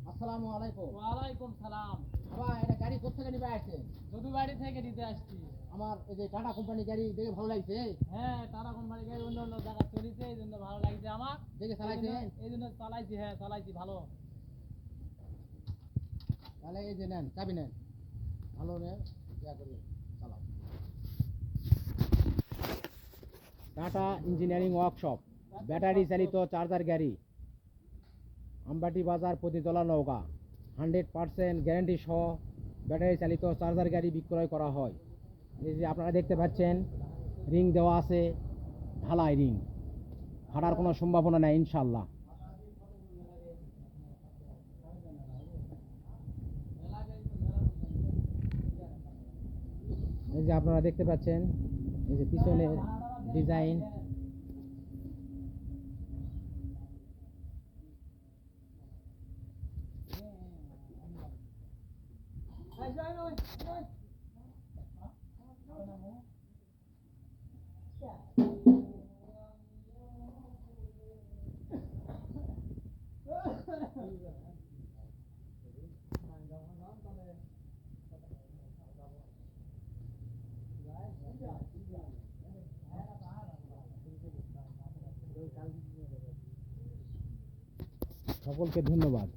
আসসালামু আলাইকুম। ওয়ালাইকুম সালাম। বাবা, এটা গাড়ি কোথা নিবে আসছেন? যদুবাড়ি থেকে নিতে আসছি। আমার এই যে টাটা কোম্পানি গাড়ি দেখে ভালো লাগছে। হ্যাঁ, টাটা কোম্পানি গাড়ি অন্য অন্য জায়গা চলেছে, এই জন্য ভালো লাগছে আমার। দেখে চালাইছেন? এই জন্য চালাইছি। হ্যাঁ, চালাইছি ভালো। তাহলে এই যে নেন, চাবি নেন, ভালো নেন, ইয়া করে চালাও। টাটা ইঞ্জিনিয়ারিং ওয়ার্কশপ, ব্যাটারি চালিত চার্জার গাড়ি, আমবাটি বাজার, প্রতিতলা, নওগাঁ। 100% গ্যারান্টি সহ ব্যাটারি চালিত চার্জার গাড়ি বিক্রয় করা হয়। এই যে আপনারা দেখতে পাচ্ছেন, রিং দেওয়া আছে, ঢালাই রিং, ফাটার কোনো সম্ভাবনা নেই ইনশাল্লাহ। এই যে আপনারা দেখতে পাচ্ছেন, এই যে পিছনে ডিজাইন। সকলকে ধন্যবাদ।